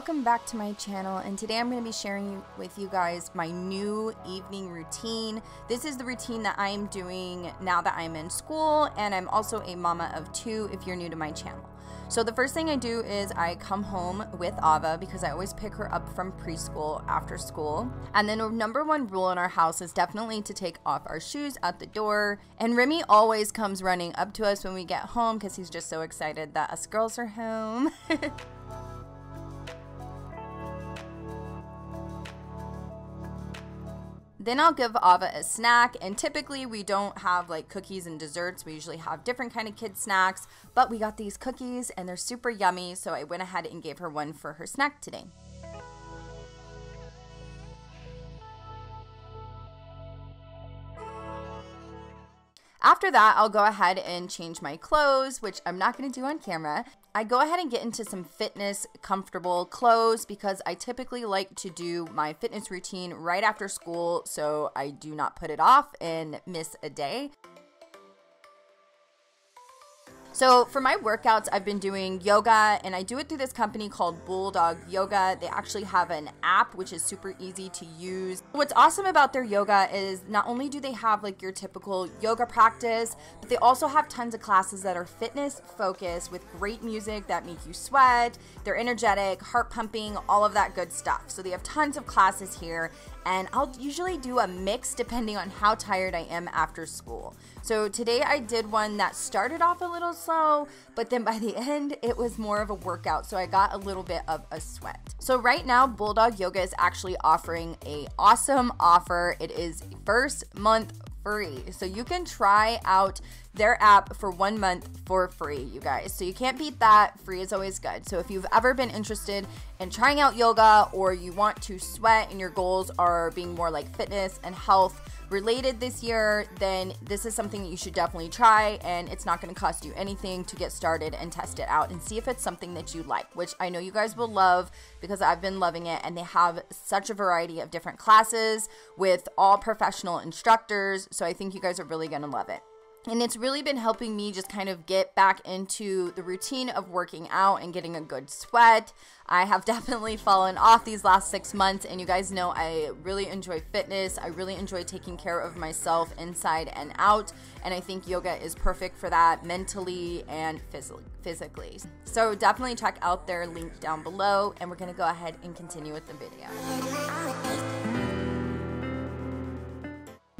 welcome back to my channel, and today I'm going to be sharing with you guys my new evening routine. This is the routine that I am doing now that I'm in school, and I'm also a mama of two if you're new to my channel. So the first thing I do is I come home with Ava because I always pick her up from preschool after school. And then the number one rule in our house is definitely to take off our shoes at the door. And Remy always comes running up to us when we get home because he's just so excited that us girls are home. Then I'll give Ava a snack, and typically we don't have like cookies and desserts. We usually have different kind of kid snacks, but we got these cookies and they're super yummy, so I went ahead and gave her one for her snack today. After that, I'll go ahead and change my clothes, which I'm not going to do on camera. I go ahead and get into some fitness comfortable clothes because I typically like to do my fitness routine right after school, so I do not put it off and miss a day. So for my workouts, I've been doing yoga, and I do it through this company called BULLDOG Yoga. They actually have an app which is super easy to use. What's awesome about their yoga is not only do they have like your typical yoga practice, but they also have tons of classes that are fitness focused with great music that make you sweat. They're energetic, heart pumping, all of that good stuff. So they have tons of classes here, and I'll usually do a mix depending on how tired I am after school. So today I did one that started off a little slow, but then by the end it was more of a workout, so I got a little bit of a sweat. So right now BULLDOG Yoga is actually offering an awesome offer. It is first month free, so you can try out their app for 1 month for free, you guys. So you can't beat that. Free is always good. So if you've ever been interested in trying out yoga, or you want to sweat and your goals are being more like fitness and health related this year, then this is something that you should definitely try, and it's not going to cost you anything to get started and test it out and see if it's something that you like, which I know you guys will love because I've been loving it, and they have such a variety of different classes with all professional instructors, so I think you guys are really going to love it. And it's really been helping me just kind of get back into the routine of working out and getting a good sweat. I have definitely fallen off these last 6 months, and you guys know I really enjoy fitness. I really enjoy taking care of myself inside and out, and I think yoga is perfect for that mentally and physically. So definitely check out their link down below, and we're going to go ahead and continue with the video.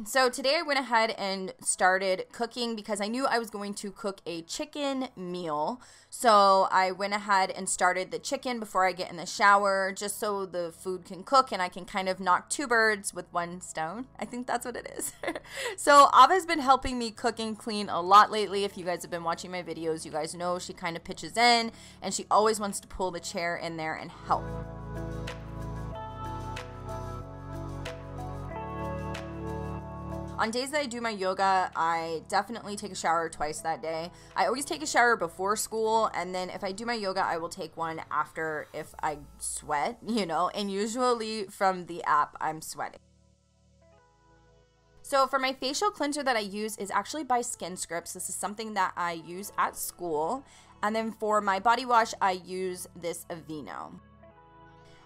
So today I went ahead and started cooking because I knew I was going to cook a chicken meal. So I went ahead and started the chicken before I get in the shower, just so the food can cook and I can kind of knock two birds with one stone. I think that's what it is. So Ava's been helping me cook and clean a lot lately. If you guys have been watching my videos, you guys know she kind of pitches in, and she always wants to pull the chair in there and help. On days that I do my yoga, I definitely take a shower twice that day. I always take a shower before school, and then if I do my yoga, I will take one after if I sweat, you know, and usually from the app, I'm sweating. So for my facial cleanser that I use is actually by Skin Scripts. This is something that I use at school. And then for my body wash, I use this Aveeno.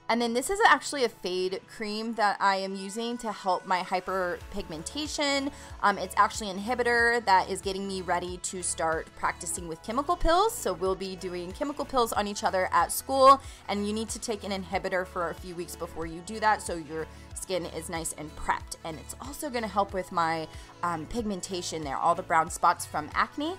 And then this is actually a fade cream that I am using to help my hyperpigmentation. It's actually an inhibitor that is getting me ready to start practicing with chemical pills. So we'll be doing chemical pills on each other at school, and you need to take an inhibitor for a few weeks before you do that, so your skin is nice and prepped. And it's also going to help with my pigmentation there, all the brown spots from acne.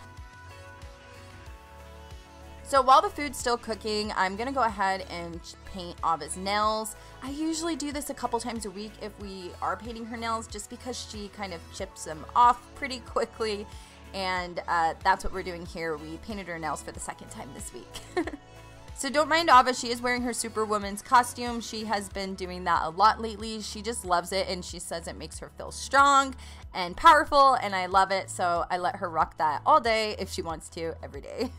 So while the food's still cooking, I'm going to go ahead and paint Ava's nails. I usually do this a couple times a week if we are painting her nails, just because she kind of chips them off pretty quickly, and that's what we're doing here. We painted her nails for the second time this week. So don't mind Ava, she is wearing her Superwoman's costume. She has been doing that a lot lately. She just loves it, and she says it makes her feel strong and powerful, and I love it, so I let her rock that all day if she wants to, every day.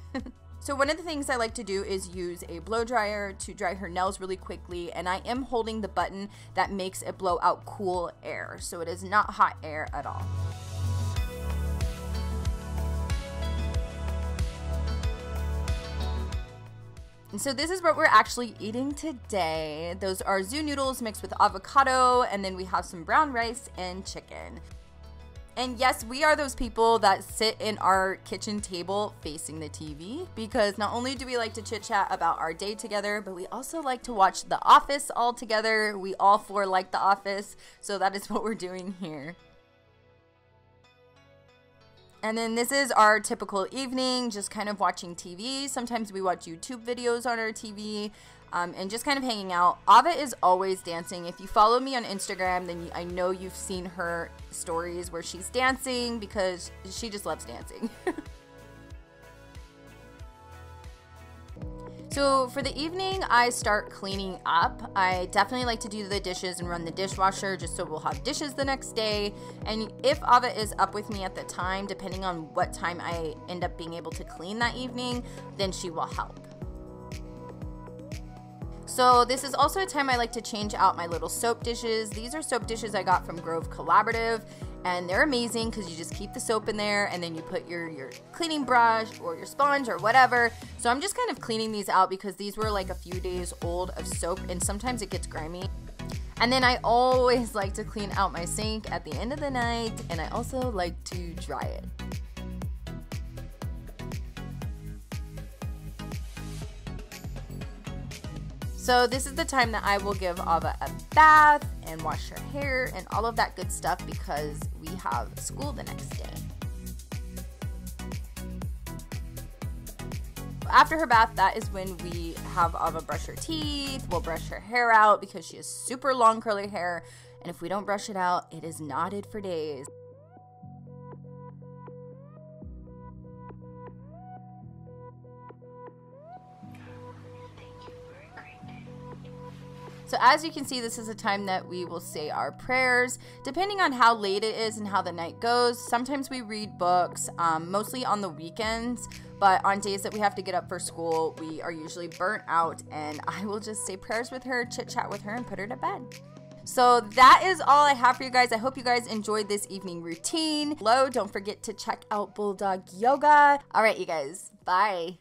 So one of the things I like to do is use a blow dryer to dry her nails really quickly, and I am holding the button that makes it blow out cool air, so it is not hot air at all. So this is what we're actually eating today. Those are zoo noodles mixed with avocado, and then we have some brown rice and chicken. And yes, we are those people that sit in our kitchen table facing the TV, because not only do we like to chit chat about our day together, but we also like to watch The Office all together. We all four like The Office, so that is what we're doing here. And then this is our typical evening, just kind of watching TV. Sometimes we watch YouTube videos on our TV. And just kind of hanging out. Ava is always dancing. If you follow me on Instagram, then I know you've seen her stories where she's dancing, because she just loves dancing. So for the evening, I start cleaning up. I definitely like to do the dishes and run the dishwasher just so we'll have dishes the next day. And if Ava is up with me at the time, depending on what time I end up being able to clean that evening, then she will help. So this is also a time I like to change out my little soap dishes. These are soap dishes I got from Grove Collaborative, and they're amazing because you just keep the soap in there and then you put your cleaning brush or your sponge or whatever. So I'm just kind of cleaning these out because these were like a few days old of soap, and sometimes it gets grimy. And then I always like to clean out my sink at the end of the night, and I also like to dry it. So this is the time that I will give Ava a bath and wash her hair and all of that good stuff, because we have school the next day. After her bath, that is when we have Ava brush her teeth. We'll brush her hair out because she has super long curly hair, and if we don't brush it out, it is knotted for days. So as you can see, this is a time that we will say our prayers, depending on how late it is and how the night goes. Sometimes we read books, mostly on the weekends, but on days that we have to get up for school, we are usually burnt out, and I will just say prayers with her, chit chat with her, and put her to bed. So that is all I have for you guys. I hope you guys enjoyed this evening routine. Hello, don't forget to check out Bulldog Yoga. All right, you guys, bye.